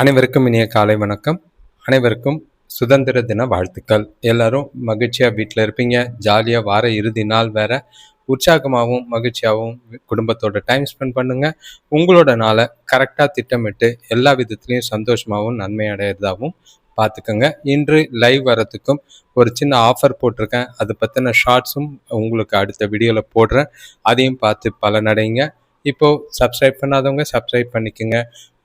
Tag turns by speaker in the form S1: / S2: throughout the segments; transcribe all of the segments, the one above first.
S1: அனைவருக்கும் இனிய காலை வணக்கம். அனைவருக்கும் சுதந்திர தின வாழ்த்துக்கள். எல்லாரும் மகிழ்ச்சியாக வீட்டில் இருப்பீங்க. ஜாலியாக வார இறுதி நாள் வேற. உற்சாகமாகவும் மகிழ்ச்சியாகவும் குடும்பத்தோட டைம் ஸ்பெண்ட் பண்ணுங்க. உங்களோட நாளை கரெக்டாக திட்டமிட்டு எல்லா விதத்துலேயும் சந்தோஷமாகவும் நன்மை அடையிறதாகவும் பார்த்துக்கோங்க. இன்று லைவ் வரத்துக்கும் ஒரு சின்ன ஆஃபர் போட்டிருக்கேன். அது பற்றின ஷார்ட்ஸும் உங்களுக்கு அடுத்த வீடியோவில் போடுறேன். அதையும் பார்த்து பலனடைங்க. இப்போது சப்ஸ்கிரைப் பண்ணாதவங்க சப்ஸ்கிரைப் பண்ணிக்கோங்க.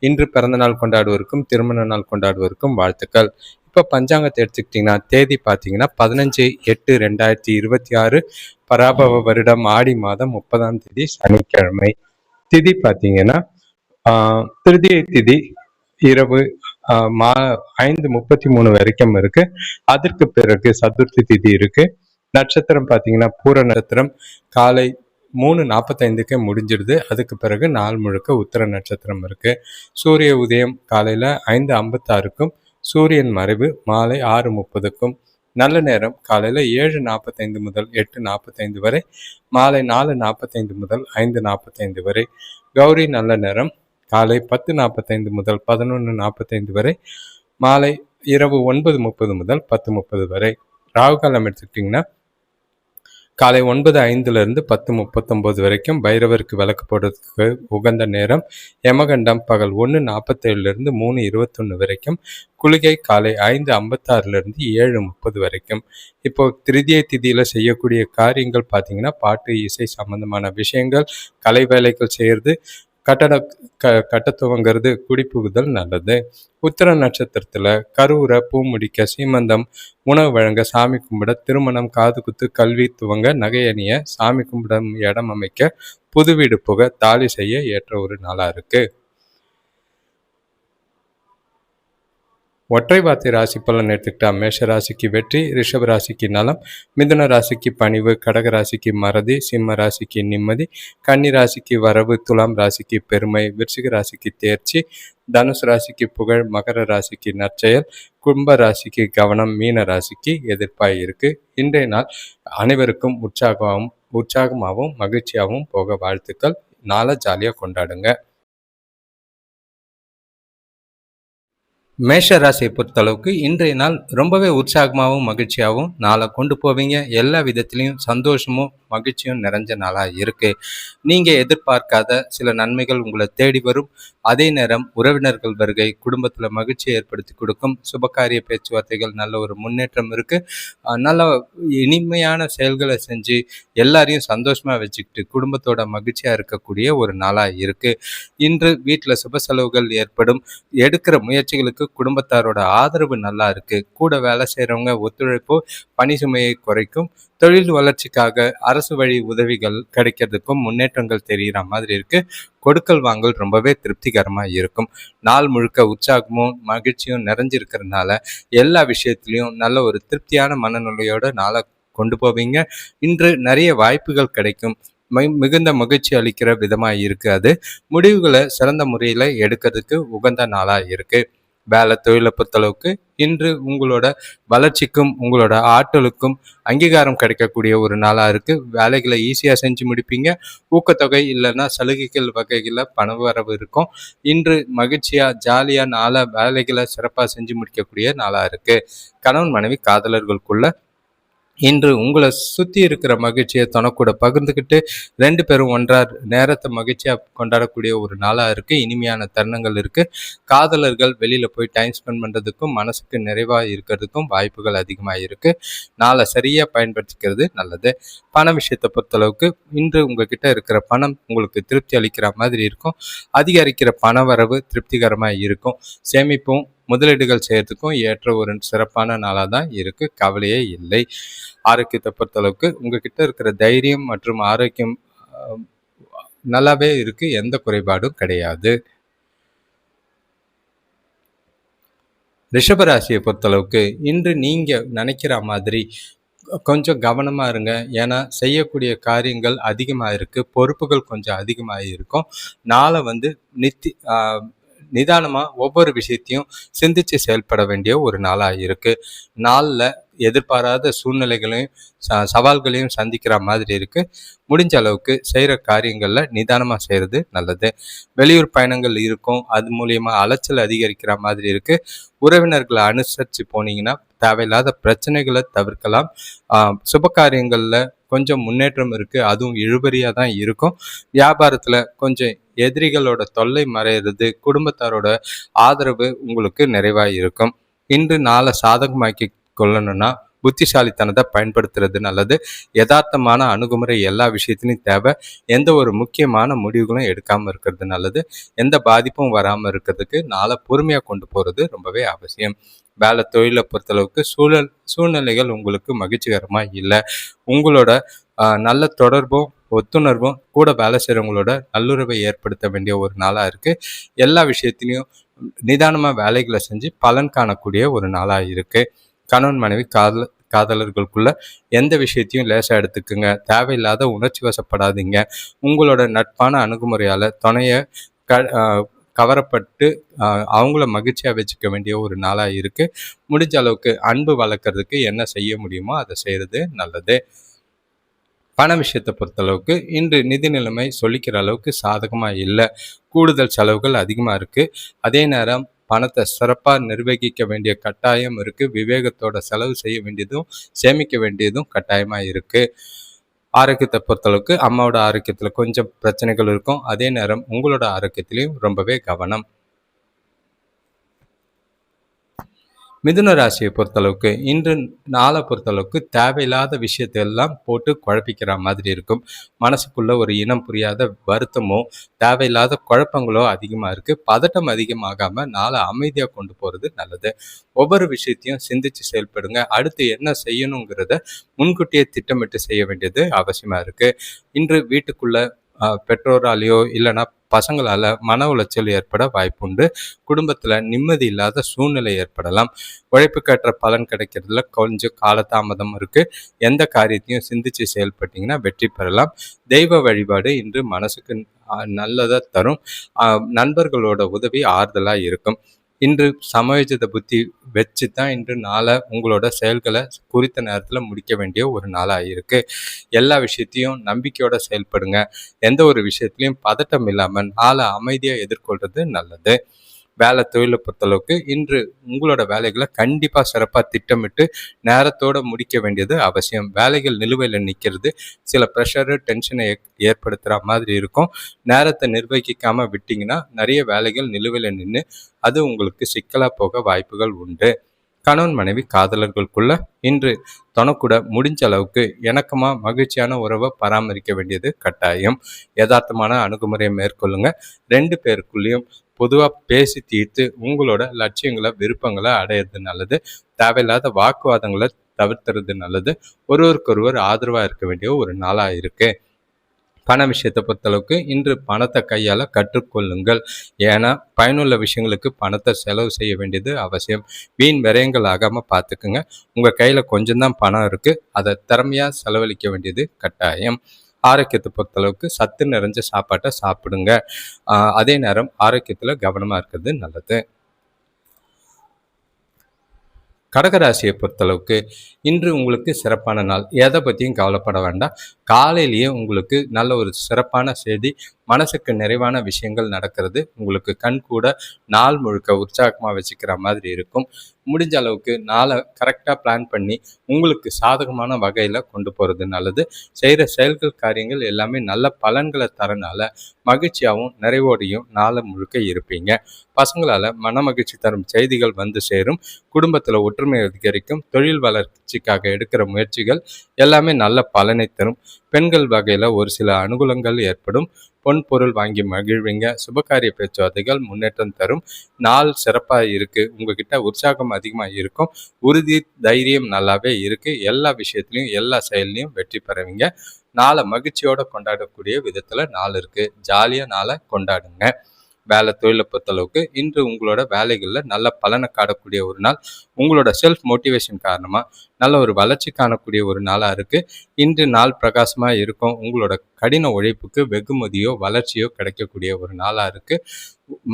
S1: இன்று பிறந்தநாள் கொண்டாடுவதற்கும் திருமண நாள் கொண்டாடுவதற்கும் வாழ்த்துக்கள். இப்போ பஞ்சாங்கத்தை எடுத்துக்கிட்டிங்கன்னா தேதி பார்த்தீங்கன்னா 15/8/2026 பராபவ வருடம் ஆடி மாதம் 30ஆம் தேதி சனிக்கிழமை. திதி பார்த்தீங்கன்னா திருதியை திதி இரவு 5:33 வரைக்கும் இருக்கு. அதற்கு பிறகு சதுர்த்தி திதி இருக்கு. நட்சத்திரம் பார்த்தீங்கன்னா பூர நட்சத்திரம் காலை 3:45 முடிஞ்சிடுது. அதுக்கு பிறகு நாள் முழுக்க உத்திர நட்சத்திரம் இருக்கு. சூரிய உதயம் காலையில் 5:56க்கும் சூரியன் மறைவு மாலை 6:30க்கும். நல்ல நேரம் காலையில் 7:45 முதல் 8:45 வரை, மாலை 4:45 முதல் 5:45 வரை. கௌரி நல்ல நேரம் காலை 10:45 முதல் 11:45 வரை, மாலை இரவு 9:30 முதல் 10:30 வரை. ராகுகாலம் எடுத்துக்கிட்டிங்கன்னா காலை 9:05 10:39 வரைக்கும் பைரவருக்கு விளக்கு போடுறதுக்கு உகந்த நேரம். யமகண்டம் பகல் 1:47 3:21 வரைக்கும். குளிகை காலை 5:56 7:30 வரைக்கும். இப்போ திருதியை திதியில் செய்யக்கூடிய காரியங்கள் பார்த்தீங்கன்னா பாட்டு இசை சம்பந்தமான விஷயங்கள், கலை வேலைகள் செய்கிறது, கட்ட துவங்கிறது, குடிப்புகுதல் நல்லது. உத்திர நட்சத்திரத்தில் கருவுரை, பூ முடிக்க, சீமந்தம், உணவு வழங்க, சாமி கும்பிட, திருமணம், காது குத்து, கல்வி துவங்க, நகை அணிய, சாமி கும்பிட இடம் அமைக்க, புது வீடு புக, தாலி செய்ய ஏற்ற ஒரு நாளாக இருக்கு. ஒற்றை வார்த்தை ராசி பலன் எடுத்துக்கிட்டா மேஷ ராசிக்கு வெற்றி, ரிஷப ராசிக்கு நலம், மிதுன ராசிக்கு பணிவு, கடக ராசிக்கு மறதி, சிம்ம ராசிக்கு நிம்மதி, கன்னி ராசிக்கு வரவு, துலாம் ராசிக்கு பெருமை, விருச்சிக ராசிக்கு தேர்ச்சி, தனுசு ராசிக்கு புகழ், மகர ராசிக்கு நற்செயல், கும்ப ராசிக்கு கவனம், மீன ராசிக்கு எதிர்ப்பாய் இருக்கு. இன்றைய நாள் அனைவருக்கும் உற்சாகமாகவும் மகிழ்ச்சியாகவும் போக வாழ்த்துக்கள். நாளை ஜாலியாக கொண்டாடுங்க. மேஷ ராசியை பொறுத்தளவுக்கு இன்றைய நாள் ரொம்பவே உற்சாகமாகவும் மகிழ்ச்சியாகவும் நாளை கொண்டு போவீங்க. எல்லா விதத்திலையும் சந்தோஷமும் மகிழ்ச்சியும் நிறைஞ்ச நாளாக இருக்கு. நீங்கள் எதிர்பார்க்காத சில நன்மைகள் உங்களை தேடி வரும். அதே நேரம் உறவினர்கள் வருகை குடும்பத்தில் மகிழ்ச்சியை ஏற்படுத்தி கொடுக்கும். சுபகாரிய பேச்சுவார்த்தைகள் நல்ல ஒரு முன்னேற்றம் இருக்கு. நல்ல இனிமையான செயல்களை செஞ்சு எல்லாரையும் சந்தோஷமாக வச்சுக்கிட்டு குடும்பத்தோட மகிழ்ச்சியாக இருக்கக்கூடிய ஒரு நாளாக இருக்கு. இன்று வீட்டில் சுப செலவுகள் ஏற்படும். எடுக்கிற முயற்சிகளுக்கு குடும்பத்தாரோட ஆதரவு நல்லா இருக்கு. கூட வேலை செய்யறவங்க ஒத்துழைப்பு பணி சுமையை குறைக்கும். தொழில் வளர்ச்சிக்காக அரசு வழி உதவிகள் கிடைக்கிறதுக்கும் முன்னேற்றங்கள் தெரிகிற மாதிரி இருக்கு. கொடுக்கல் வாங்கல் ரொம்பவே திருப்திகரமா இருக்கும். நாள் முழுக்க உற்சாகமும் மகிழ்ச்சியும் நிறைஞ்சிருக்கிறதுனால எல்லா விஷயத்திலையும் நல்ல ஒரு திருப்தியான மனநிலையோட நாளை கொண்டு போவீங்க. இன்று நிறைய வாய்ப்புகள் கிடைக்கும். மிகுந்த மகிழ்ச்சி அளிக்கிற விதமாக இருக்கு. அது முடிவுகளை சிறந்த முறையில் எடுக்கிறதுக்கு உகந்த நாளாக இருக்கு. வேலை தொழிலை பொறுத்தளவுக்கு இன்று உங்களோட வளர்ச்சிக்கும் உங்களோட ஆற்றலுக்கும் அங்கீகாரம் கிடைக்கக்கூடிய ஒரு நாளாக இருக்குது. வேலைகளை ஈஸியாக செஞ்சு முடிப்பீங்க. ஊக்கத்தொகை இல்லைன்னா சலுகைகள் வகைகளில் பண வரவு இருக்கும். இன்று மகிழ்ச்சியாக ஜாலியாக நாளாக வேலைகளை சிறப்பாக செஞ்சு முடிக்கக்கூடிய நாளாக இருக்குது. கணவன் மனைவி காதலர்களுக்குள்ள இன்று உங்களை சுற்றி இருக்கிற மகிழ்ச்சியை தனக்கூட பகிர்ந்துக்கிட்டு 2 பேரும் ஒன்றா நேரத்தை மகிழ்ச்சியாக கொண்டாடக்கூடிய ஒரு நாளாக இருக்குது. இனிமையான தருணங்கள் இருக்குது. காதலர்கள் வெளியில் போய் டைம் ஸ்பெண்ட் பண்ணுறதுக்கும் மனசுக்கு நிறைவாக இருக்கிறதுக்கும் வாய்ப்புகள் அதிகமாக இருக்குது. நாளை சரியாக பயன்படுத்திக்கிறது நல்லது. பண விஷயத்தை பொறுத்தளவுக்கு இன்று உங்ககிட்ட இருக்கிற பணம் உங்களுக்கு திருப்தி அளிக்கிற மாதிரி இருக்கும். அதிகரிக்கிற பண வரவு திருப்திகரமாக இருக்கும். சேமிப்பும் முதலீடுகள் செய்யறதுக்கும் ஏற்ற ஒரு சிறப்பான நாளாக தான் இருக்கு. கவலையே இல்லை. ஆரோக்கியத்தை பொறுத்தளவுக்கு உங்ககிட்ட இருக்கிற தைரியம் மற்றும் ஆரோக்கியம் நல்லாவே இருக்கு. எந்த குறைபாடும் கிடையாது. ரிஷபராசியை பொறுத்தளவுக்கு இன்று நீங்க நினைக்கிற மாதிரி கொஞ்சம் கவனமாக இருங்க. ஏன்னா செய்யக்கூடிய காரியங்கள் அதிகமாக இருக்குது. பொறுப்புகள் கொஞ்சம் அதிகமாக இருக்கும். நாளை நிதானமாக ஒவ்வொரு விஷயத்தையும் சிந்தித்து செயல்பட வேண்டிய ஒரு நாளாக இருக்குது. நாளில் எதிர்பாராத சூழ்நிலைகளையும் சவால்களையும் சந்திக்கிற மாதிரி இருக்கு. முடிஞ்ச அளவுக்கு செய்கிற காரியங்களில் நிதானமாக செய்கிறது நல்லது. வெளியூர் பயணங்கள் இருக்கும், அது மூலியமாக அலைச்சல் அதிகரிக்கிற மாதிரி இருக்கு. உறவினர்களை அனுசரித்து போனீங்கன்னா தேவையில்லாத பிரச்சனைகளை தவிர்க்கலாம். சுப காரியங்களில் கொஞ்சம் முன்னேற்றம் இருக்கு, அதுவும் இழுபறியாக தான் இருக்கும். வியாபாரத்தில் கொஞ்சம் எதிரிகளோட தொல்லை மறையிறது, குடும்பத்தாரோட ஆதரவு உங்களுக்கு நிறைவாக இருக்கும். இன்று நாளை சாதகமாக்கி கொள்ளணும்னா புத்திசாலித்தனத்தை பயன்படுத்துறது நல்லது. யதார்த்தமான அணுகுமுறை எல்லா விஷயத்திலையும் தேவை. எந்த ஒரு முக்கியமான முடிவுகளும் எடுக்காமல் இருக்கிறது நல்லது. எந்த பாதிப்பும் வராமல் இருக்கிறதுக்கு நாளை பொறுமையாக கொண்டு போகிறது ரொம்பவே அவசியம். வேலை தொழிலை பொறுத்தளவுக்கு சூழ்நிலைகள் உங்களுக்கு மகிழ்ச்சிகரமாக இல்லை. உங்களோட நல்ல தொடர்பும் ஒத்துணர்வும் கூட வேலை செய்கிறவங்களோட நல்லுறவை ஏற்படுத்த வேண்டிய ஒரு நாளாக இருக்குது. எல்லா விஷயத்திலையும் நிதானமாக வேலைகளை செஞ்சு பலன் காணக்கூடிய ஒரு நாளாக இருக்குது. கணவன் மனைவி காதலர்களுக்குள்ள எந்த விஷயத்தையும் லேசாக எடுத்துக்குங்க. தேவையில்லாத உணர்ச்சி வசப்படாதீங்க. உங்களோட நட்பான அணுகுமுறையால் துணையை கவரப்பட்டு அவங்கள மகிழ்ச்சியாக வச்சுக்க வேண்டிய ஒரு நாளாக இருக்குது. முடிஞ்ச அளவுக்கு அன்பு வளர்க்குறதுக்கு என்ன செய்ய முடியுமோ அதை செய்கிறது நல்லது. பண விஷயத்தை பொறுத்தளவுக்கு இன்று நிதி நிலைமை சொல்லிக்கிற அளவுக்கு சாதகமாக இல்லை. கூடுதல் செலவுகள் அதிகமாக இருக்குது. அதே நேரம் பணத்தை சிறப்பாக நிர்வகிக்க வேண்டிய கட்டாயம் இருக்குது. விவேகத்தோட செலவு செய்ய வேண்டியதும் சேமிக்க வேண்டியதும் கட்டாயமாக இருக்குது. ஆரோக்கியத்தை பொறுத்தளவுக்கு அம்மாவோட ஆரோக்கியத்தில் கொஞ்சம் பிரச்சனைகள் இருக்கும். அதே நேரம் உங்களோட ஆரோக்கியத்திலையும் ரொம்பவே கவனம். மிதுன ராசியை பொறுத்தளவுக்கு இன்று நாளை பொறுத்தளவுக்கு தேவையில்லாத விஷயத்தையெல்லாம் போட்டு குழப்பிக்கிற மாதிரி இருக்கும். மனசுக்குள்ள ஒரு இனம் புரியாத வருத்தமோ தேவையில்லாத குழப்பங்களோ அதிகமாக இருக்குது. பதட்டம் அதிகமாகாமல் நாளை அமைதியாக கொண்டு போகிறது நல்லது. ஒவ்வொரு விஷயத்தையும் சிந்திச்சு செயல்படுங்க. அடுத்து என்ன செய்யணுங்கிறத முன்கூட்டியே திட்டமிட்டு செய்ய வேண்டியது அவசியமாக இருக்குது. இன்று வீட்டுக்குள்ள பெற்றோராலேயோ இல்லைன்னா பசங்களால் மன உளைச்சல் ஏற்பட வாய்ப்புண்டு. குடும்பத்தில் நிம்மதி இல்லாத சூழ்நிலை ஏற்படலாம். உழைப்புக்கேற்ற பலன் கிடைக்கிறதுல கொஞ்சம் காலதாமதம் இருக்குது. எந்த காரியத்தையும் சிந்திச்சு செயல்பட்டீங்கன்னா வெற்றி பெறலாம். தெய்வ வழிபாடு இன்று மனசுக்கு நல்லதை தரும். நண்பர்களோட உதவி ஆறுதலாக இருக்கும். இன்று சமயோஜித புத்தி வச்சு தான் இன்று நாளை உங்களோட செயல்களை குறித்த நேரத்தில் முடிக்க வேண்டிய ஒரு நாளாக இருக்குது. எல்லா விஷயத்தையும் நம்பிக்கையோட செயல்படுங்க. எந்த ஒரு விஷயத்துலையும் பதட்டம் இல்லாமல் நாளை அமைதியாக எதிர்கொள்வது நல்லது. வேலை தொழிலை பொறுத்தளவுக்கு இன்று உங்களோட வேலைகளை கண்டிப்பாக சிறப்பாக திட்டமிட்டு நேரத்தோடு முடிக்க வேண்டியது அவசியம். வேலைகள் நிலுவையில் நிற்கிறது சில ப்ரெஷரு டென்ஷனை ஏற்படுத்துகிற மாதிரி இருக்கும். நேரத்தை நிர்வகிக்காமல் விட்டிங்கன்னா நிறைய வேலைகள் நிலுவையில் நின்று அது உங்களுக்கு சிக்கலாக போக வாய்ப்புகள் உண்டு. கணவன் மனைவி காதலர்களுக்குள்ள இன்று தனக்கூட முடிஞ்ச அளவுக்கு இணக்கமாக மகிழ்ச்சியான உறவை பராமரிக்க வேண்டியது கட்டாயம். யதார்த்தமான அணுகுமுறையை மேற்கொள்ளுங்க. 2 பேருக்குள்ளேயும் பொதுவாக பேசி தீர்த்து உங்களோட லட்சியங்களை விருப்பங்களை அடையிறது நல்லது. தேவையில்லாத வாக்குவாதங்களை தவிர்த்துறது நல்லது. ஒருவருக்கொருவர் ஆதரவாக இருக்க வேண்டிய ஒரு நாளாக இருக்குது. பண விஷயத்தை பொறுத்தளவுக்கு இன்று பணத்தை கையால் கற்றுக்கொள்ளுங்கள். ஏன்னா பயனுள்ள விஷயங்களுக்கு பணத்தை செலவு செய்ய வேண்டியது அவசியம். வீண் விரயங்கள் ஆகாமல் பார்த்துக்குங்க. உங்கள் கையில் கொஞ்சம்தான் பணம் இருக்குது, அதை திறமையாக செலவழிக்க வேண்டியது கட்டாயம். ஆரோக்கியத்தை பொறுத்தளவுக்கு சத்து நிறைஞ்ச சாப்பாட்டை சாப்பிடுங்க. அதே நேரம் ஆரோக்கியத்தில் கவனமாக இருக்கிறது நல்லது. கடகராசியை பொறுத்தளவுக்கு இன்று உங்களுக்கு சிறப்பான நாள். எதை பற்றியும் கவலைப்பட வேண்டாம். காலையிலேயே உங்களுக்கு நல்ல ஒரு சிறப்பான செய்தி, மனசுக்கு நிறைவான விஷயங்கள் நடக்கிறது. உங்களுக்கு கண் கூட நாள் முழுக்க உற்சாகமாக வச்சுக்கிற மாதிரி இருக்கும். முடிஞ்ச அளவுக்கு நாளை கரெக்டாக பிளான் பண்ணி உங்களுக்கு சாதகமான வகையில் கொண்டு போகிறது நல்லது. செய்கிற செயல்கள் காரியங்கள் எல்லாமே நல்ல பலன்களை தரனால மகிழ்ச்சியாகவும் நிறைவோடையும் நாளை முழுக்க இருப்பீங்க. பசங்களால் மன மகிழ்ச்சி தரும் செய்திகள் வந்து சேரும். குடும்பத்தில் ஒற்றுமை அதிகரிக்கும். தொழில் வளர்ச்சிக்காக எடுக்கிற முயற்சிகள் எல்லாமே நல்ல பலனை தரும். பெண்கள் வகையில் ஒரு சில அனுகூலங்கள் ஏற்படும். பொன் பொருள் வாங்கி மகிழ்வீங்க. சுபகாரிய பேச்சுவார்த்தைகள் முன்னேற்றம் தரும். நாள் சிறப்பாக இருக்குது. உங்ககிட்ட உற்சாகம் அதிகமாக இருக்கும். உறுதி தைரியம் நல்லாவே இருக்குது. எல்லா விஷயத்துலையும் எல்லா செயல்லையும் வெற்றி பெறுவீங்க. நாளை மகிழ்ச்சியோடு கொண்டாடக்கூடிய விதத்தில் நாள் இருக்குது. ஜாலியாக நாளை கொண்டாடுங்க. வேலை தொழிலை பொறுத்தளவுக்கு இன்று உங்களோட வேலைகளில் நல்ல பலனை காணக்கூடிய ஒரு நாள். உங்களோட செல்ஃப் மோட்டிவேஷன் காரணமாக நல்ல ஒரு வளர்ச்சி காணக்கூடிய ஒரு நாளாக இருக்குது. இன்று நாள் பிரகாசமாக இருக்கும். உங்களோட கடின உழைப்புக்கு வெகுமதியோ வளர்ச்சியோ கிடைக்கக்கூடிய ஒரு நாளாக இருக்குது.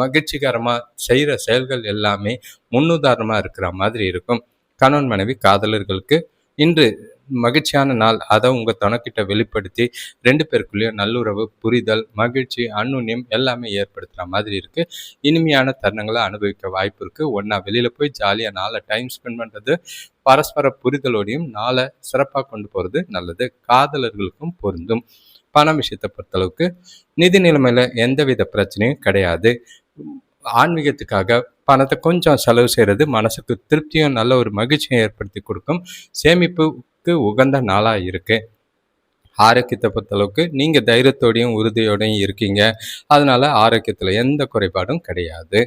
S1: மகிழ்ச்சிகரமாக செய்கிற செயல்கள் எல்லாமே முன்னுதாரணமாக இருக்கிற மாதிரி இருக்கும். கணவன் மனைவி காதலர்களுக்கு இன்று மகிழ்ச்சியான நாள். அதை உங்க துணைக்கிட்ட வெளிப்படுத்தி 2 பேருக்குள்ளேயும் நல்லுறவு, புரிதல், மகிழ்ச்சி, அந்யோன்யம் எல்லாமே ஏற்படுத்துற மாதிரி இருக்கு. இனிமையான தருணங்களை அனுபவிக்க வாய்ப்பு இருக்கு. ஒண்ணா வெளியில போய் ஜாலியா நாளை டைம் ஸ்பெண்ட் பண்றது, பரஸ்பர புரிதலோடையும் நாளை சிறப்பாக கொண்டு போறது நல்லது. காதலர்களுக்கும் பொருந்தும். பணம் விஷயத்தை பொறுத்தளவுக்கு நிதி நிலைமையில எந்தவித பிரச்சனையும் கிடையாது. ஆன்மீகத்துக்காக பணத்தை கொஞ்சம் செலவு செய்கிறது மனசுக்கு திருப்தியும் நல்ல ஒரு மகிழ்ச்சியை ஏற்படுத்தி கொடுக்கும். சேமிப்புக்கு உகந்த நாளாக இருக்கு. ஆரோக்கியத்தை பொறுத்தளவுக்கு நீங்கள் தைரியத்தோடையும் உறுதியோடையும் இருக்கீங்க. அதனால ஆரோக்கியத்தில் எந்த குறைபாடும் கிடையாது.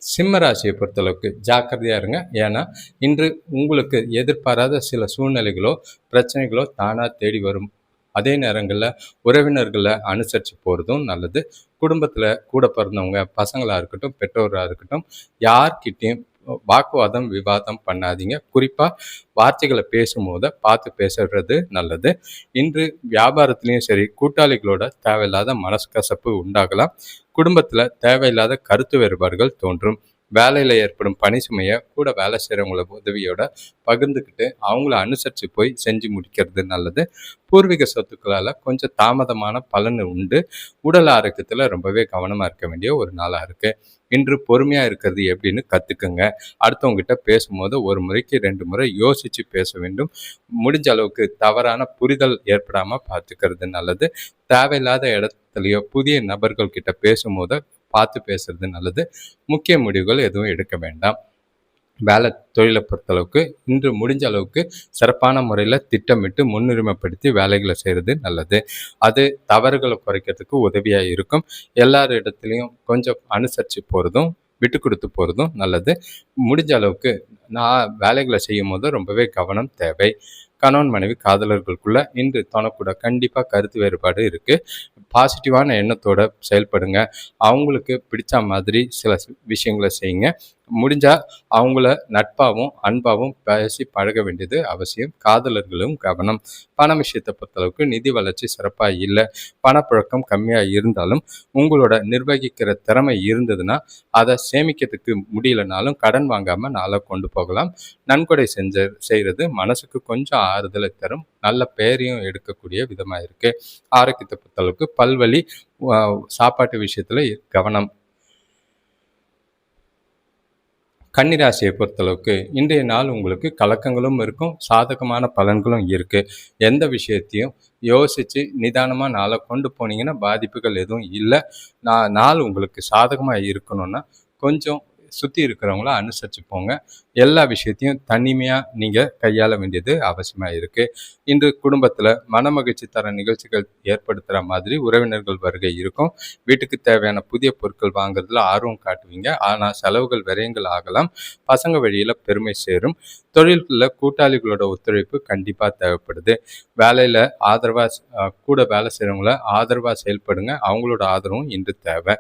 S1: சிம்ம ராசியை பொறுத்தளவுக்கு ஜாக்கிரதையாக இருங்க. ஏன்னா இன்று உங்களுக்கு எதிர்பாராத சில சூழ்நிலைகளோ பிரச்சனைகளோ தானாக தேடி வரும். அதே நேரங்களில் உறவினர்களை அனுசரித்து போகிறதும் நல்லது. குடும்பத்தில் கூட பிறந்தவங்க பசங்களாக இருக்கட்டும், பெற்றோராக இருக்கட்டும், யார்கிட்டையும் வாக்குவாதம் விவாதம் பண்ணாதீங்க. குறிப்பாக வார்த்தைகளை பேசும்போது பார்த்து பேசுறது நல்லது. இன்று வியாபாரத்துலேயும் சரி, கூட்டாளிகளோட தேவையில்லாத மனக்கசப்பு உண்டாகலாம். குடும்பத்தில் தேவையில்லாத கருத்து வேறுபாடுகள் தோன்றும். வேலையில் ஏற்படும் பணி சுமையை கூட வேலை செய்கிறவங்கள உதவியோட பகிர்ந்துக்கிட்டு அவங்கள அனுசரித்து போய் செஞ்சு முடிக்கிறது நல்லது. பூர்வீக சொத்துக்களால் கொஞ்சம் தாமதமான பலன் உண்டு. உடல் ஆரோக்கியத்தில் ரொம்பவே கவனமாக இருக்க வேண்டிய ஒரு நாளாக இருக்குது. இன்று பொறுமையாக இருக்கிறது எப்படின்னு கற்றுக்குங்க. அடுத்தவங்ககிட்ட பேசும்போது ஒரு முறைக்கு 2 முறை யோசித்து பேச வேண்டும். முடிஞ்ச அளவுக்கு தவறான புரிதல் ஏற்படாமல் பார்த்துக்கிறது நல்லது. தேவையில்லாத இடத்துலையோ புதிய நபர்கள் கிட்ட பேசும்போது பார்த்து பேசுறது நல்லது. முக்கிய முடிவுகள் எதுவும் எடுக்க வேண்டாம். வேலை தொழிலை பொறுத்தளவுக்கு இன்று முடிஞ்ச அளவுக்கு சிறப்பான முறையில் திட்டமிட்டு முன்னுரிமைப்படுத்தி வேலைகளை செய்கிறது நல்லது. அது தவறுகளை குறைக்கிறதுக்கு உதவியாக இருக்கும். எல்லார் இடத்துலையும் கொஞ்சம் அனுசரித்து போகிறதும் விட்டு கொடுத்து போகிறதும் நல்லது. முடிஞ்ச அளவுக்கு நான் வேலைகளை செய்யும் போது ரொம்பவே கவனம் தேவை. கணவன் மனைவி காதலர்களுக்குள்ள இன்று தனக்கூட கண்டிப்பாக கருத்து வேறுபாடு இருக்குது. பாசிட்டிவான எண்ணத்தோட செயல்படுங்க. அவங்களுக்கு பிடிச்ச மாதிரி சில விஷயங்களை செய்யுங்க. முடிஞ்சால் அவங்கள நட்பாகவும் அன்பாகவும் பேசி பழக வேண்டியது அவசியம். காதலர்களும் கவனம். பண விஷயத்தை பொறுத்தளவுக்கு நிதி வளர்ச்சி சிறப்பாக இல்லை. பணப்புழக்கம் கம்மியாக இருந்தாலும் உங்களோட நிர்வகிக்கிற திறமை இருந்ததுன்னா அதை சேமிக்கிறதுக்கு முடியலனாலும் கடன் வாங்காமல் நாளை கொண்டு போகலாம். நன்கொடை செய்கிறது மனசுக்கு கொஞ்சம் ஆறுதலை தரும். நல்ல பெயரையும் எடுக்கக்கூடிய விதமாக இருக்குது. ஆரோக்கியத்தை பொறுத்தளவுக்கு பல்வலி, சாப்பாட்டு விஷயத்தில் கவனம். கன்னிராசியை பொறுத்தளவுக்கு இன்றைய நாள் உங்களுக்கு கலக்கங்களும் இருக்கும், சாதகமான பலன்களும் இருக்குது. எந்த விஷயத்தையும் யோசித்து நிதானமாக நாளை கொண்டு போனீங்கன்னா பாதிப்புகள் எதுவும் இல்லை. நாள் உங்களுக்கு சாதகமாக இருக்கணும்னா கொஞ்சம் சுற்றி இருக்கிறவங்கள அனுசரித்து போங்க. எல்லா விஷயத்தையும் தனிமையாக நீங்கள் கையாள வேண்டியது அவசியமாக இருக்குது. இன்று குடும்பத்தில் மனமகிழ்ச்சி தர நிகழ்ச்சிகள் ஏற்படுத்துகிற மாதிரி உறவினர்கள் வருகை இருக்கும். வீட்டுக்கு தேவையான புதிய பொருட்கள் வாங்குறதுல ஆர்வம் காட்டுவீங்க. ஆனால் செலவுகள் விரயங்கள் ஆகலாம். பசங்க வழியில் பெருமை சேரும். தொழில்களில் கூட்டாளிகளோட ஒத்துழைப்பு கண்டிப்பாக தேவைப்படுது. வேலையில் ஆதரவாக கூட வேலை செய்கிறவங்கள ஆதரவாக செயல்படுங்க. அவங்களோட ஆதரவும் இன்று தேவை.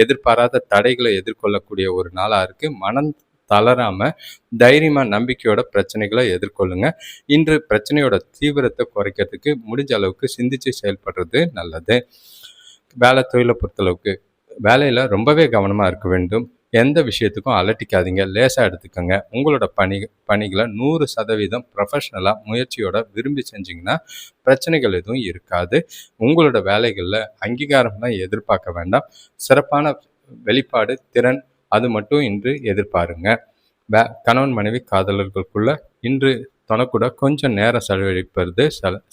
S1: எதிர்பாராத தடைகளை எதிர்கொள்ளக்கூடிய ஒரு நாளாக இருக்குது. மனம் தளராமல் தைரியமாக நம்பிக்கையோட பிரச்சனைகளை எதிர்கொள்ளுங்க. இன்று பிரச்சனையோட தீவிரத்தை குறைக்கிறதுக்கு முடிஞ்ச அளவுக்கு சிந்திச்சு செயல்படுறது நல்லது. வேலை தொழிலை பொறுத்தளவுக்கு வேலையில் ரொம்பவே கவனமாக இருக்க வேண்டும். எந்த விஷயத்துக்கும் அலட்டிக்காதீங்க, லேசாக எடுத்துக்கோங்க. உங்களோட பணிகளை 100% ப்ரொஃபஷ்னலாக முயற்சியோட விரும்பி செஞ்சிங்கன்னா பிரச்சனைகள் எதுவும் இருக்காது. உங்களோட வேலைகளில் அங்கீகாரம்லாம் எதிர்பார்க்க வேண்டாம். சிறப்பான வெளிப்பாடு, திறன் அது மட்டும் இன்று எதிர்பாருங்க. கணவன் மனைவி காதலர்களுக்குள்ள இன்று தனக்கூட கொஞ்சம் நேரம் செலவழிப்பது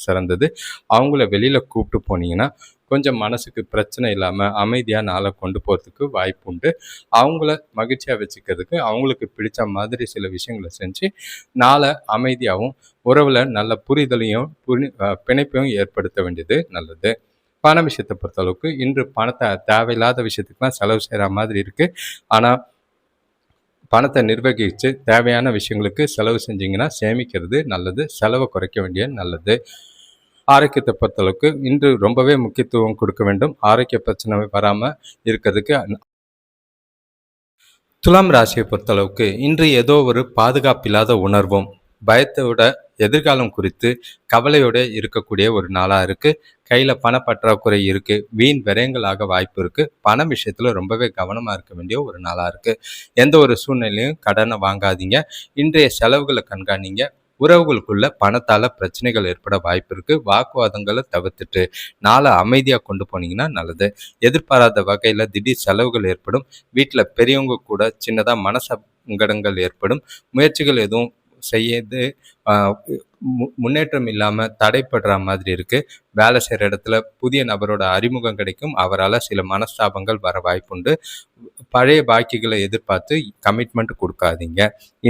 S1: சிறந்தது. அவங்கள வெளியில் கூப்பிட்டு போனீங்கன்னா கொஞ்சம் மனசுக்கு பிரச்சனை இல்லாமல் அமைதியாக நாளை கொண்டு போகிறதுக்கு வாய்ப்பு உண்டு. அவங்கள மகிழ்ச்சியாக வச்சுக்கிறதுக்கு அவங்களுக்கு பிடிச்ச மாதிரி சில விஷயங்களை செஞ்சு நாளை அமைதியாகவும் உறவில் நல்ல புரிதலையும் பிணைப்பையும் ஏற்படுத்த வேண்டியது நல்லது. பண விஷயத்தை பொறுத்தளவுக்கு இன்று பணத்தை தேவையில்லாத விஷயத்துக்குலாம் செலவு செய்கிற மாதிரி இருக்குது. ஆனால் பணத்தை நிர்வகித்து தேவையான விஷயங்களுக்கு செலவு செஞ்சிங்கன்னா சேமிக்கிறது நல்லது. செலவை குறைக்க வேண்டிய நல்லது. ஆரோக்கியத்தை பொறுத்தளவுக்கு இன்று ரொம்பவே முக்கியத்துவம் கொடுக்க வேண்டும். ஆரோக்கிய பிரச்சனை வராமல் இருக்கிறதுக்கு. துலாம் ராசியை பொறுத்தளவுக்கு இன்று ஏதோ ஒரு பாதுகாப்பில்லாத உணர்வும் பயத்தோட எதிர்காலம் குறித்து கவலையோடு இருக்கக்கூடிய ஒரு நாளாக இருக்குது. கையில் பணப்பற்றாக்குறை இருக்குது, வீண் விரயங்களாக வாய்ப்பு இருக்குது. பண விஷயத்தில் ரொம்பவே கவனமாக இருக்க வேண்டிய ஒரு நாளாக இருக்குது. எந்த ஒரு சூழ்நிலையும் கடனை வாங்காதீங்க. இன்றைய செலவுகளை கண்காணிங்க. உறவுகளுக்குள்ள பணத்தால் பிரச்சனைகள் ஏற்பட வாய்ப்பு இருக்குது. வாக்குவாதங்களை தவிர்த்துட்டு நாளை அமைதியாக கொண்டு போனீங்கன்னா நல்லது. எதிர்பாராத வகையில் திடீர் செலவுகள் ஏற்படும். வீட்டில் பெரியவங்க கூட சின்னதாக மனசங்கடங்கள் ஏற்படும். முயற்சிகள் எதுவும் செய்யது முன்னேற்றம் இல்லாமல் தடைப்படுற மாதிரி இருக்குது. வேலை செய்கிற இடத்துல புதிய நபரோட அறிமுகம் கிடைக்கும். அவரால் சில மனஸ்தாபங்கள் வர வாய்ப்புண்டு. பழைய பாக்கிகளை எதிர்பார்த்து கமிட்மெண்ட் கொடுக்காதீங்க.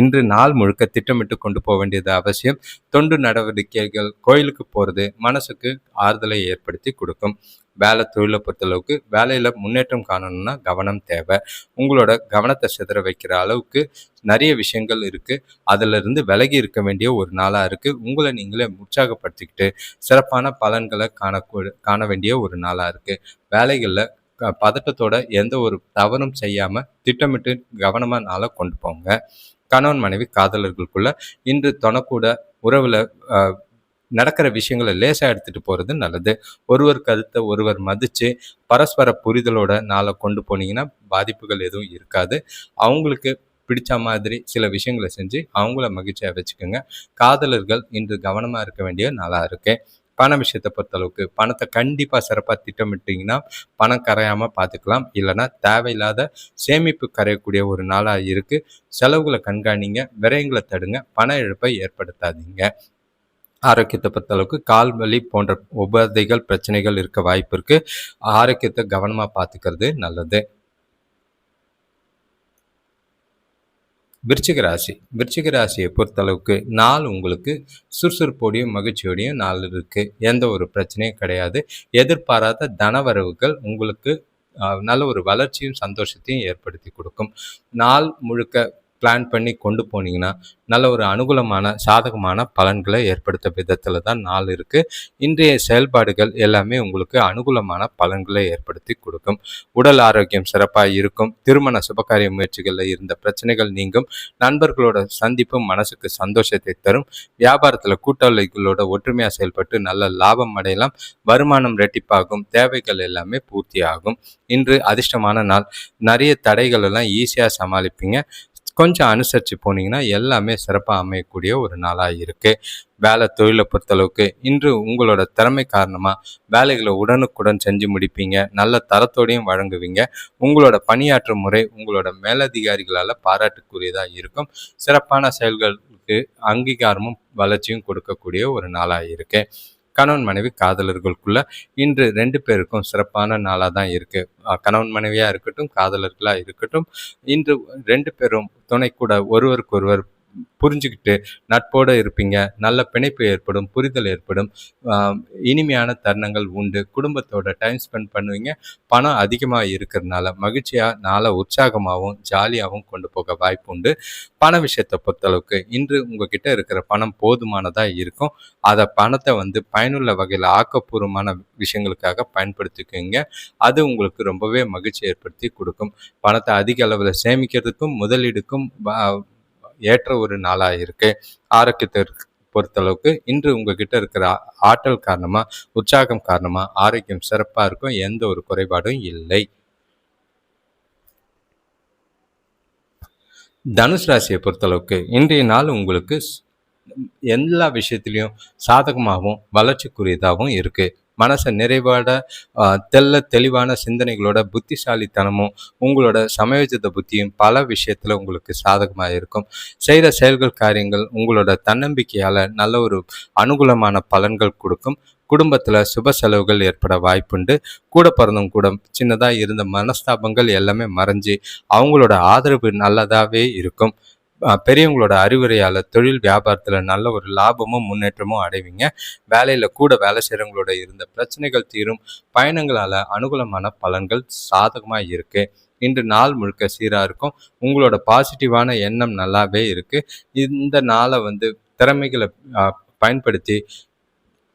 S1: இன்று நாள் முழுக்க திட்டமிட்டு கொண்டு போக வேண்டியது அவசியம். தொண்டு நடவடிக்கைகள், கோயிலுக்கு போகிறது மனசுக்கு ஆறுதலை ஏற்படுத்தி கொடுக்கும். வேலை தொழிலை பொறுத்தளவுக்கு வேலையில் முன்னேற்றம் காணணும்னா கவனம் தேவை. உங்களோட கவனத்தை சிதற வைக்கிற அளவுக்கு நிறைய விஷயங்கள் இருக்குது. அதிலிருந்து விலகி இருக்க வேண்டிய ஒரு நாளாக இருக்குது. உங்களை நீங்களே உற்சாகப்படுத்திக்கிட்டு சிறப்பான பலன்களை காண வேண்டிய ஒரு நாளாக இருக்குது. வேலைகளில் பதட்டத்தோட எந்த ஒரு தவறும் செய்யாமல் திட்டமிட்டு கவனமாக நாளாக கொண்டு போங்க. கணவன் மனைவி காதலர்களுக்குள்ள இன்று தொணக்கூட உறவில் நடக்கிற விஷயங்களை லேசாக எடுத்துகிட்டு போகிறது நல்லது. ஒருவர் கருத்தை ஒருவர் மதித்து பரஸ்பர புரிதலோட நாளை கொண்டு போனீங்கன்னா பாதிப்புகள் எதுவும் இருக்காது. அவங்களுக்கு பிடிச்ச மாதிரி சில விஷயங்களை செஞ்சு அவங்கள மகிழ்ச்சியாக வச்சுக்கோங்க. காதலர்கள் இன்று கவனமாக இருக்க வேண்டிய நாளாக இருக்கு. பண விஷயத்தை பொறுத்தளவுக்கு பணத்தை கண்டிப்பாக சிறப்பாக திட்டமிட்டிங்கன்னா பணம் கரையாமல் பார்த்துக்கலாம். இல்லைன்னா தேவையில்லாத சேமிப்பு கரையக்கூடிய ஒரு நாளாக இருக்குது. செலவுகளை கண்காணிங்க, விரயங்களை தடுங்க, பண இழப்பை ஏற்படுத்தாதீங்க. ஆரோக்கியத்தை பொறுத்தளவுக்கு கால் வலி போன்ற உபாதைகள் பிரச்சனைகள் இருக்க வாய்ப்பு இருக்குது. ஆரோக்கியத்தை கவனமாக பார்த்துக்கிறது நல்லது. விருச்சிக ராசியை பொறுத்தளவுக்கு நாள் உங்களுக்கு சுறுசுறுப்போடையும் மகிழ்ச்சியோடையும் நாள் இருக்குது. எந்த ஒரு பிரச்சனையும் கிடையாது. எதிர்பாராத தனவரவுகள் உங்களுக்கு நல்ல ஒரு வளர்ச்சியும் சந்தோஷத்தையும் ஏற்படுத்தி கொடுக்கும். நாள் முழுக்க பிளான் பண்ணி கொண்டு போனீங்கன்னா நல்ல ஒரு அனுகூலமான சாதகமான பலன்களை ஏற்படுத்த விதத்தில் தான் நாள் இருக்குது. இன்றைய செயல்பாடுகள் எல்லாமே உங்களுக்கு அனுகூலமான பலன்களை ஏற்படுத்தி கொடுக்கும். உடல் ஆரோக்கியம் சிறப்பாக இருக்கும். திருமண சுபகாரிய முயற்சிகளில் இருந்த பிரச்சனைகள் நீங்கும். நண்பர்களோட சந்திப்பும் மனசுக்கு சந்தோஷத்தை தரும். வியாபாரத்தில் கூட்டாளிகளோட ஒற்றுமையாக செயல்பட்டு நல்ல லாபம் அடையலாம். வருமானம் ரெட்டிப்பாகும். தேவைகள் எல்லாமே பூர்த்தி ஆகும். இன்று அதிர்ஷ்டமான நாள். நிறைய தடைகள் எல்லாம் ஈஸியாக சமாளிப்பீங்க. கொஞ்சம் அனுசரித்து போனீங்கன்னா எல்லாமே சிறப்பாக அமையக்கூடிய ஒரு நாளாக இருக்குது. வேலை தொழிலை பொறுத்தளவுக்கு இன்று உங்களோட திறமை காரணமாக வேலைகளை உடனுக்குடன் செஞ்சு முடிப்பீங்க. நல்ல தரத்தோடையும் வழங்குவீங்க. உங்களோட பணியாற்றும் முறை உங்களோட மேலதிகாரிகளால் பாராட்டுக்குரியதாக இருக்கும். சிறப்பான செயல்களுக்கு அங்கீகாரமும் வளர்ச்சியும் கொடுக்கக்கூடிய ஒரு நாளாக இருக்குது. கணவன் மனைவி காதலர்களுக்குள்ள இன்று 2 பேருக்கும் சிறப்பான நாளாக தான் இருக்குது. கணவன் மனைவியாக இருக்கட்டும், காதலர்களாக இருக்கட்டும், இன்று 2 பேரும் துணை கூட ஒருவருக்கொருவர் புரிஞ்சுக்கிட்டு நட்போடு இருப்பீங்க. நல்ல பிணைப்பு ஏற்படும், புரிதல் ஏற்படும். இனிமையான தருணங்கள் உண்டு. குடும்பத்தோட டைம் ஸ்பெண்ட் பண்ணுவீங்க. பணம் அதிகமாக இருக்கிறதுனால மகிழ்ச்சியாக நாளை உற்சாகமாகவும் ஜாலியாகவும் கொண்டு போக வாய்ப்பு உண்டு. பண விஷயத்தை பொறுத்தளவுக்கு இன்று உங்ககிட்ட இருக்கிற பணம் போதுமானதாக இருக்கும். அதை பணத்தை பயனுள்ள வகையில் ஆக்கப்பூர்வமான விஷயங்களுக்காக பயன்படுத்திக்குவீங்க. அது உங்களுக்கு ரொம்பவே மகிழ்ச்சி ஏற்படுத்தி கொடுக்கும். பணத்தை அதிக அளவில் சேமிக்கிறதுக்கும் முதலீடுக்கும் ஏற்ற ஒரு நாளாக இருக்குது. ஆரோக்கியத்தை பொறுத்தளவுக்கு இன்று உங்ககிட்ட இருக்கிற ஆற்றல் காரணமாக, உற்சாகம் காரணமாக ஆரோக்கியம் சிறப்பாக இருக்கும். எந்த ஒரு குறைபாடும் இல்லை. தனுசு ராசியை பொறுத்தளவுக்கு இன்றைய நாள் உங்களுக்கு எல்லா விஷயத்துலையும் சாதகமாகவும் வளர்ச்சிக்குரியதாகவும் இருக்குது. மனசை நிறைவாட தெளிவான சிந்தனைகளோட புத்திசாலித்தனமும் உங்களோட சமயோஜித புத்தியும் பல விஷயத்தில் உங்களுக்கு சாதகமாக இருக்கும். செய்கிற செயல்கள் காரியங்கள் உங்களோட தன்னம்பிக்கையால் நல்ல ஒரு அனுகூலமான பலன்கள் கொடுக்கும். குடும்பத்தில் சுப செலவுகள் ஏற்பட வாய்ப்புண்டு. கூட பிறந்தவங்க கூட சின்னதாக இருந்த மனஸ்தாபங்கள் எல்லாமே மறைஞ்சு அவங்களோட ஆதரவு நல்லதாகவே இருக்கும். பெரியவங்களோட அறிவுரையால் தொழில் வியாபாரத்தில் நல்ல ஒரு லாபமும் முன்னேற்றமும் அடைவீங்க. வேலையில் கூட வேலை செய்கிறவங்களோட இருந்த பிரச்சனைகள் தீரும். பயணங்களால் அனுகூலமான பலன்கள் சாதகமாக இருக்குது. இன்று நாள் முழுக்க சீராக இருக்கும். உங்களோட பாசிட்டிவான எண்ணம் நல்லாவே இருக்குது. இந்த நாளை திறமைகளை பயன்படுத்தி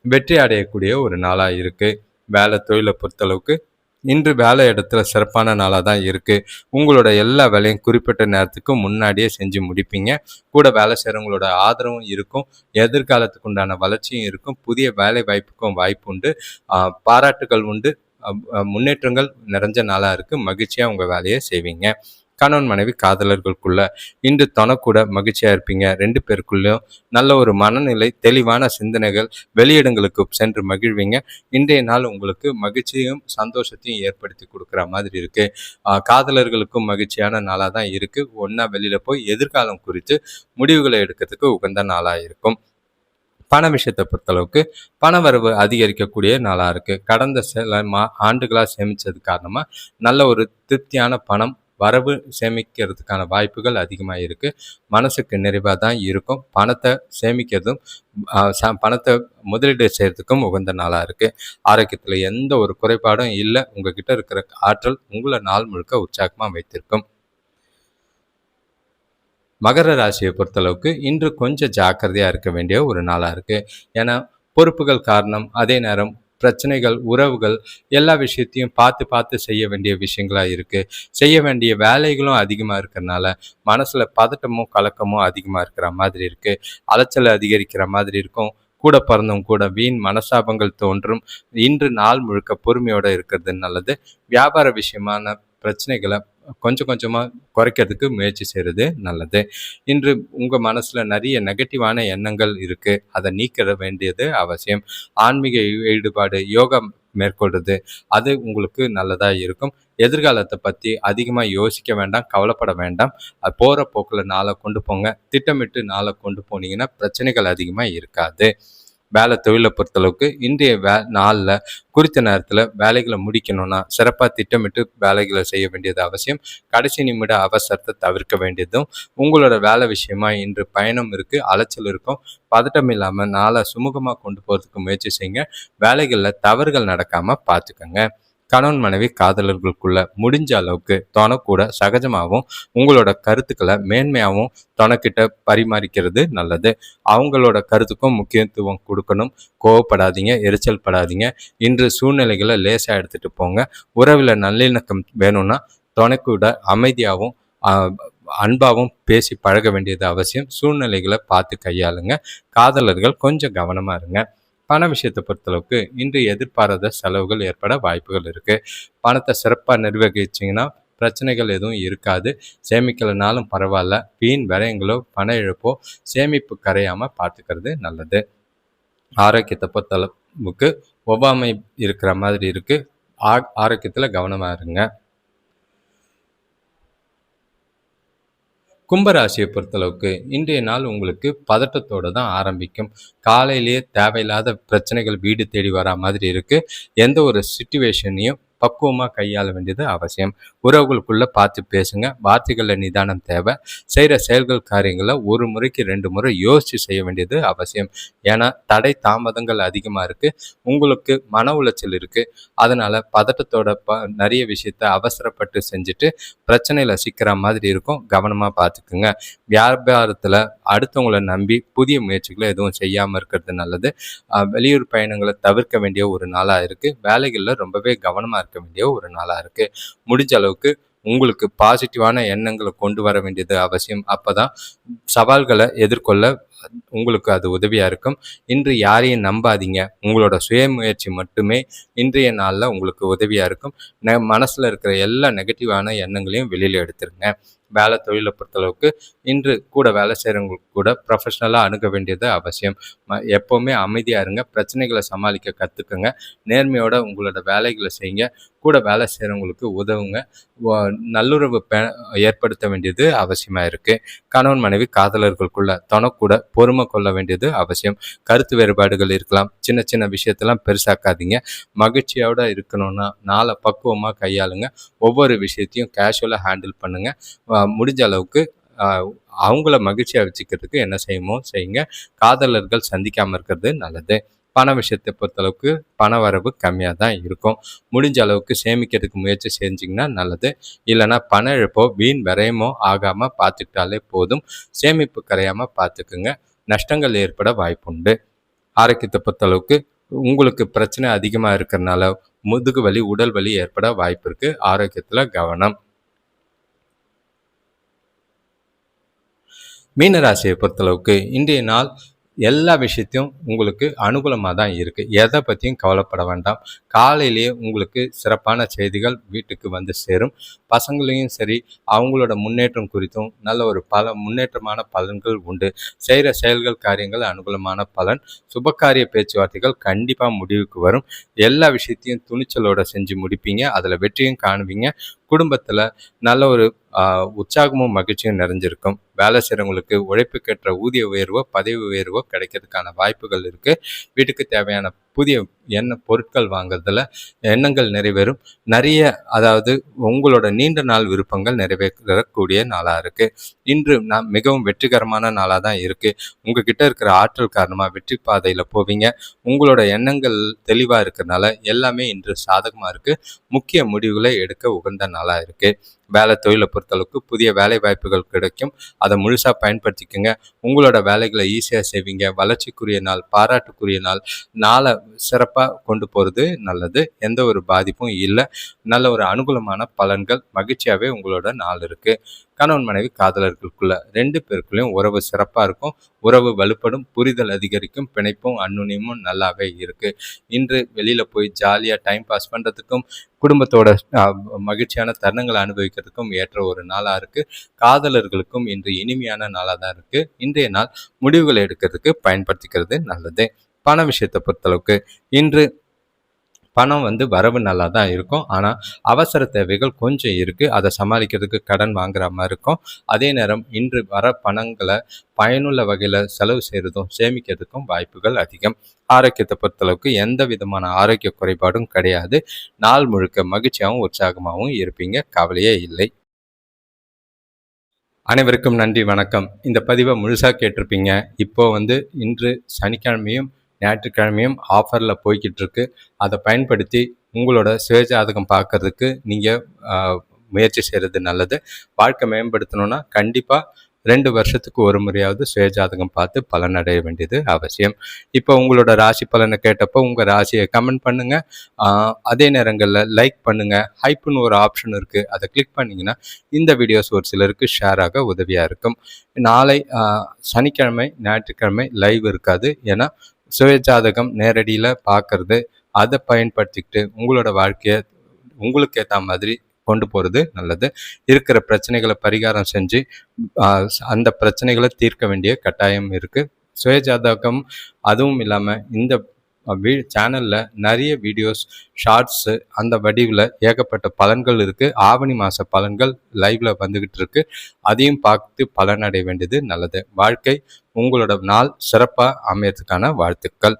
S1: வெற்றி அடையக்கூடிய ஒரு நாளாக இருக்குது. வேலை தொழிலை பொறுத்தளவுக்கு இன்று வேலை இடத்துல சிறப்பான நாளாக தான் இருக்குது. உங்களோட எல்லா வேலையும் குறிப்பிட்ட நேரத்துக்கு முன்னாடியே செஞ்சு முடிப்பீங்க. கூட வேலை செய்கிறவங்களோட ஆதரவும் இருக்கும். எதிர்காலத்துக்கு உண்டான வளர்ச்சியும் இருக்கும். புதிய வேலை வாய்ப்புக்கும் வாய்ப்பு உண்டு. பாராட்டுகள் உண்டு. முன்னேற்றங்கள் நிறைஞ்ச நாளாக இருக்குது. மகிழ்ச்சியாக உங்கள் வேலையை செய்வீங்க. கணவன் மனைவி காதலர்களுக்குள்ள இன்று தொணக்கூட மகிழ்ச்சியாக இருப்பீங்க. 2 பேருக்குள்ளேயும் நல்ல ஒரு மனநிலை, தெளிவான சிந்தனைகள், வெளியிடங்களுக்கு சென்று மகிழ்வீங்க. இன்றைய நாள் உங்களுக்கு மகிழ்ச்சியும் சந்தோஷத்தையும் ஏற்படுத்தி கொடுக்குற மாதிரி இருக்கு. காதலர்களுக்கும் மகிழ்ச்சியான நாளாக தான் இருக்கு. ஒன்றா வெளியில் போய் எதிர்காலம் குறித்து முடிவுகளை எடுக்கிறதுக்கு உகந்த நாளாக இருக்கும். பண விஷயத்தை பொறுத்தளவுக்கு பண வரவு அதிகரிக்கக்கூடிய நாளாக இருக்குது. கடந்த சில ஆண்டுகளாக சேமித்தது காரணமாக நல்ல ஒரு திருப்தியான பணம் வரவு சேமிக்கிறதுக்கான வாய்ப்புகள் அதிகமாக இருக்குது. மனசுக்கு நிறைவாக தான் இருக்கும். பணத்தை சேமிக்கிறதும் பணத்தை முதலீடு செய்கிறதுக்கும் உகந்த நாளாக இருக்குது. ஆரோக்கியத்தில் எந்த ஒரு குறைபாடும் இல்லை. உங்ககிட்ட இருக்கிற ஆற்றல் உங்களை நாள் முழுக்க உற்சாகமாக வைத்திருக்கும். மகர ராசியை பொறுத்தளவுக்கு இன்று கொஞ்சம் ஜாக்கிரதையாக இருக்க வேண்டிய ஒரு நாளாக இருக்குது. ஏன்னா பொறுப்புகள் காரணம், அதே நேரம் பிரச்சனைகள், உறவுகள், எல்லா விஷயத்தையும் பார்த்து பார்த்து செய்ய வேண்டிய விஷயங்களாக இருக்குது. செய்ய வேண்டிய வேலைகளும் அதிகமாக இருக்கிறதுனால மனசில் பதட்டமும் கலக்கமும் அதிகமாக இருக்கிற மாதிரி இருக்குது. அலைச்சல் அதிகரிக்கிற மாதிரி இருக்கும். கூட பிறந்தவங்க கூட வீண் மனசாபங்கள் தோன்றும். இன்று நாள் முழுக்க பொறுமையோடு இருக்கிறது நல்லது. வியாபார விஷயமான பிரச்சனைகளை கொஞ்சம் கொஞ்சமாக குறைக்கிறதுக்கு முயற்சி செய்கிறது நல்லது. இன்று உங்கள் மனசில் நிறைய நெகட்டிவான எண்ணங்கள் இருக்குது. அதை நீக்கிற வேண்டியது அவசியம். ஆன்மீக ஈடுபாடு, யோகா மேற்கொள்வது அது உங்களுக்கு நல்லதாக இருக்கும். எதிர்காலத்தை பற்றி அதிகமாக யோசிக்க வேண்டாம், கவலைப்பட வேண்டாம். அது போகிற போக்கில் நாளை கொண்டு போங்க. திட்டமிட்டு நாளை கொண்டு போனீங்கன்னா பிரச்சனைகள் அதிகமாக இருக்காது. வேலை தொழிலை பொறுத்தளவுக்கு இன்றைய நாளில் குறித்த நேரத்தில் வேலைகளை முடிக்கணும்னா சிறப்பாக திட்டமிட்டு வேலைகளை செய்ய வேண்டியது அவசியம். கடைசி நிமிட அவசரத்தை தவிர்க்க வேண்டியதும். உங்களோட வேலை விஷயமா இன்று பயணம் இருக்குது, அலைச்சல் இருக்கும். பதட்டம் இல்லாமல் நாளை சுமூகமாக கொண்டு போகிறதுக்கு முயற்சி செய்யுங்க. வேலைகளில் தவறுகள் நடக்காமல் பார்த்துக்கோங்க. கணவன் மனைவி காதலர்களுக்குள்ள முடிஞ்ச அளவுக்கு தொணக்கூட சகஜமாகவும் உங்களோட கருத்துக்களை மேன்மையாகவும் தொணக்கிட்ட பரிமாறிக்கிறது நல்லது. அவங்களோட கருத்துக்கும் முக்கியத்துவம் கொடுக்கணும். கோவப்படாதீங்க, எரிச்சல் படாதீங்க. இன்று சூழ்நிலைகளை லேசாக எடுத்துகிட்டு போங்க. உறவில் நல்லிணக்கம் வேணும்னா தொணக்கூட அமைதியாகவும் அன்பாகவும் பேசி பழக வேண்டியது அவசியம். சூழ்நிலைகளை பார்த்து கையாளுங்க. காதலர்கள் கொஞ்சம் கவனமாக இருங்க. பண விஷயத்தை பொறுத்தளவுக்கு இன்று எதிர்பாராத செலவுகள் ஏற்பட வாய்ப்புகள் இருக்குது. பணத்தை சிறப்பாக நிர்வகிச்சிங்கன்னா பிரச்சனைகள் எதுவும் இருக்காது. சேமிக்கலைனாலும் பரவாயில்ல. வீண் விரயங்களோ பண இழப்போ சேமிப்பு கரையாமல் பார்த்துக்கிறது நல்லது. ஆரோக்கியத்தை பொறுத்தளவுக்கு ஒவ்வாமை இருக்கிற மாதிரி இருக்குது. ஆரோக்கியத்தில் கவனமாக இருங்க. கும்பராசியை பொறுத்தளவுக்கு இன்றைய நாள் உங்களுக்கு பதட்டத்தோடு தான் ஆரம்பிக்கும். காலையிலேயே தேவையில்லாத பிரச்சனைகள் வீடு தேடி வரா மாதிரி இருக்குது. எந்த ஒரு சிச்சுவேஷனையும் பக்குவமாக கையாள வேண்டியது அவசியம். உறவுகளுக்குள்ளே பார்த்து பேசுங்க. வார்த்தைகளில் நிதானம் தேவை. செய்கிற செயல்கள் காரியங்களை ஒரு முறைக்கு 2 முறை யோசித்து செய்ய வேண்டியது அவசியம். ஏன்னா தடை தாமதங்கள் அதிகமாக இருக்குது. உங்களுக்கு மன உளைச்சல் இருக்குது. அதனால் பதட்டத்தோட நிறைய விஷயத்த அவசரப்பட்டு செஞ்சுட்டு பிரச்சனையில் சிக்கிற மாதிரி இருக்கும். கவனமாக பார்த்துக்குங்க. வியாபாரத்தில் அடுத்தவங்களை நம்பி புதிய முயற்சிகளை எதுவும் செய்யாமல் இருக்கிறது நல்லது. வெளியூர் பயணங்களை தவிர்க்க வேண்டிய ஒரு நாளாக இருக்குது. வேலைகளில் ரொம்பவே கவனமாக இருக்க வேண்டிய ஒரு நாளாக இருக்குது. முடிஞ்ச அளவுக்கு உங்களுக்கு பாசிட்டிவான எண்ணங்களை கொண்டு வர வேண்டியது அவசியம். அப்போ தான் சவால்களை எதிர்கொள்ள உங்களுக்கு அது உதவியாக இருக்கும். இன்று யாரையும் நம்பாதீங்க. உங்களோட சுயமுயற்சி மட்டுமே இன்றைய நாளில் உங்களுக்கு உதவியாக இருக்கும். மனசில் இருக்கிற எல்லா நெகட்டிவான எண்ணங்களையும் வெளியில் எடுத்துருங்க. வேலை தொழிலை பொறுத்தளவுக்கு இன்று கூட வேலை செய்கிறவங்களுக்கு கூட ப்ரொஃபஷ்னலாக அணுக வேண்டியது அவசியம். எப்போவுமே அமைதியாக இருங்க. பிரச்சனைகளை சமாளிக்க கற்றுக்குங்க. நேர்மையோட உங்களோட வேலைகளை செய்யுங்க. கூட வேலை செய்கிறவங்களுக்கு உதவுங்க. நல்லுறவு ஏற்படுத்த வேண்டியது அவசியமாக இருக்குது. கணவன் மனைவி காதலர்களுக்குள்ள தொணக்கூட பொறுமை கொள்ள வேண்டியது அவசியம். கருத்து வேறுபாடுகள் இருக்கலாம். சின்ன சின்ன விஷயத்தெல்லாம் பெருசாக்காதீங்க. மகிழ்ச்சியோடு இருக்கணும்னா நாளை பக்குவமாக கையாளுங்க. ஒவ்வொரு விஷயத்தையும் கேஷுவலாக ஹேண்டில் பண்ணுங்கள். முடிஞ்ச அளவுக்கு அவங்கள மகிழ்ச்சியாக வச்சுக்கிறதுக்கு என்ன செய்யுமோ செய்யுங்க. காதலர்கள் சந்திக்காமல் இருக்கிறது நல்லது. பண விஷயத்தை பொறுத்தளவுக்கு பண வரவு கம்மியாக தான் இருக்கும். முடிஞ்ச அளவுக்கு சேமிக்கிறதுக்கு முயற்சி செஞ்சிங்கன்னா நல்லது. இல்லைனா பண இழப்போ வீண் விரயமோ ஆகாமல் பார்த்துக்கிட்டாலே போதும். சேமிப்பு கரையாமல் பார்த்துக்குங்க. நஷ்டங்கள் ஏற்பட வாய்ப்புண்டு. ஆரோக்கியத்தை பொறுத்தளவுக்கு உங்களுக்கு பிரச்சனை அதிகமாக இருக்கிறனால முதுகு வலி, உடல் வலி ஏற்பட வாய்ப்பு இருக்கு. ஆரோக்கியத்துல கவனம். மீனராசியை பொறுத்தளவுக்கு இன்றைய நாள் எல்லா விஷயத்தையும் உங்களுக்கு அனுகூலமாக தான் இருக்குது. எதை பற்றியும் கவலைப்பட வேண்டாம். காலையிலேயே உங்களுக்கு சிறப்பான செய்திகள் வீட்டுக்கு வந்து சேரும். பசங்களையும் சரி, அவங்களோட முன்னேற்றம் குறித்தும் நல்ல ஒரு முன்னேற்றமான பலன்கள் உண்டு. செய்கிற செயல்கள், காரியங்கள் அனுகூலமான பலன். சுபகாரிய பேச்சுவார்த்தைகள் கண்டிப்பாக முடிவுக்கு வரும். எல்லா விஷயத்தையும் துணிச்சலோட செஞ்சு முடிப்பீங்க. அதில் வெற்றியும் காணுவீங்க. குடும்பத்தில் நல்ல ஒரு உற்சாகமும் மகிழ்ச்சியும் நிறைஞ்சிருக்கும். வேலை செய்கிறவங்களுக்கு உழைப்புக்கேற்ற ஊதிய உயர்வோ பதவி உயர்வோ கிடைக்கிறதுக்கான வாய்ப்புகள் இருக்குது. வீட்டுக்கு தேவையான புதிய பொருட்கள் வாங்குறதுல எண்ணங்கள் நிறைவேறும். நிறைய அதாவது உங்களோட நீண்ட நாள் விருப்பங்கள் நிறைவேறக்கூடிய நாளாக இருக்குது. இன்று மிகவும் வெற்றிகரமான நாளாக தான் இருக்குது. உங்ககிட்ட இருக்கிற ஆற்றல் காரணமாக வெற்றி பாதையில் போவீங்க. உங்களோட எண்ணங்கள் தெளிவாக இருக்கிறதுனால எல்லாமே இன்று சாதகமாக இருக்குது. முக்கிய முடிவுகளை எடுக்க உகந்த நாளாக இருக்குது. வேலை தொழிலை பொறுத்தளவுக்கு புதிய வேலை வாய்ப்புகள் கிடைக்கும். அதை முழுசாக பயன்படுத்திக்கோங்க. உங்களோட வேலைகளை ஈஸியாக செய்வீங்க. வளர்ச்சிக்குரிய நாள், பாராட்டுக்குரிய நாள். நாளை சிறப்பாக கொண்டு போகிறது நல்லது. எந்த ஒரு பாதிப்பும் இல்லை. நல்ல ஒரு அனுகூலமான பலன்கள், மகிழ்ச்சியாகவே உங்களோட நாள் இருக்குது. கணவன் மனைவி காதலர்களுக்குள்ள 2 பேருக்குள்ளேயும் உறவு சிறப்பாக இருக்கும். உறவு வலுப்படும், புரிதல் அதிகரிக்கும், பிணைப்பும் அன்னுனியமும் நல்லாவே இருக்குது. இன்று வெளியில் போய் ஜாலியாக டைம் பாஸ் பண்ணுறதுக்கும் குடும்பத்தோட மகிழ்ச்சியான தருணங்களை அனுபவிக்கிறதுக்கும் ஏற்ற ஒரு நாளாக இருக்குது. காதலர்களுக்கும் இன்று இனிமையான நாளாக தான் இருக்குது. இன்றைய நாள் முடிவுகளை எடுக்கிறதுக்கு பயன்படுத்திக்கிறது நல்லது. பண விஷயத்தை பொறுத்தளவுக்கு இன்று பணம் வரவு நல்லா தான் இருக்கும். ஆனால் அவசர தேவைகள் கொஞ்சம் இருக்குது. அதை சமாளிக்கிறதுக்கு கடன் வாங்குற மாதிரி இருக்கும். அதே நேரம் இன்று வர பணங்களை பயனுள்ள வகையில் செலவு செய்கிறதும் சேமிக்கிறதுக்கும் வாய்ப்புகள் அதிகம். ஆரோக்கியத்தை பொறுத்தளவுக்கு எந்த விதமான ஆரோக்கிய குறைபாடும் கிடையாது. நாள் முழுக்க மகிழ்ச்சியாகவும் உற்சாகமாகவும் இருப்பீங்க. கவலையே இல்லை. அனைவருக்கும் நன்றி, வணக்கம். இந்த பதிவை முழுசாக கேட்டிருப்பீங்க. இப்போ இன்று சனிக்கிழமையும் ஞாயிற்றுக்கிழமையும் ஆஃபரில் போய்கிட்டு இருக்கு. அதை பயன்படுத்தி உங்களோட சுயஜாதகம் பார்க்கறதுக்கு நீங்கள் முயற்சி செய்கிறது நல்லது. வாழ்க்கை மேம்படுத்தணும்னா கண்டிப்பாக 2 வருஷத்துக்கு ஒரு முறையாவது சுயஜாதகம் பார்த்து பலனடைய வேண்டியது அவசியம். இப்போ உங்களோட ராசி பலனை கேட்டப்போ உங்கள் ராசியை கமெண்ட் பண்ணுங்கள். அதே நேரங்களில் லைக் பண்ணுங்கள். ஹைப்புன்னு ஒரு ஆப்ஷன் இருக்குது, அதை கிளிக் பண்ணிங்கன்னா இந்த வீடியோஸ் ஒரு சிலருக்கு ஷேர் ஆக உதவியாக இருக்கும். நாளை சனிக்கிழமை ஞாயிற்றுக்கிழமை லைவ் இருக்காது. ஏன்னா சுயஜாதகம் நேரடியில் பார்க்கறது, அதை பயன்படுத்திக்கிட்டு உங்களோட வாழ்க்கையை உங்களுக்கு ஏற்ற மாதிரி கொண்டு போகிறது நல்லது. இருக்கிற பிரச்சனைகளை பரிகாரம் செஞ்சு அந்த பிரச்சனைகளை தீர்க்க வேண்டிய கட்டாயம் இருக்குது. சுயஜாதகம் அதுவும் இல்லாமல் இந்த சேனலில் நிறைய வீடியோஸ், ஷார்ட்ஸு, அந்த வடிவில் ஏகப்பட்ட பலன்கள் இருக்குது. ஆவணி மாத பலன்கள் லைவில் வந்துக்கிட்டு இருக்கு. அதையும் பார்த்து பலனடைய வேண்டியது நல்லது. வாழ்க்கை உங்களோட நாள் சிறப்பாக அமையறதுக்கான வாழ்த்துக்கள்.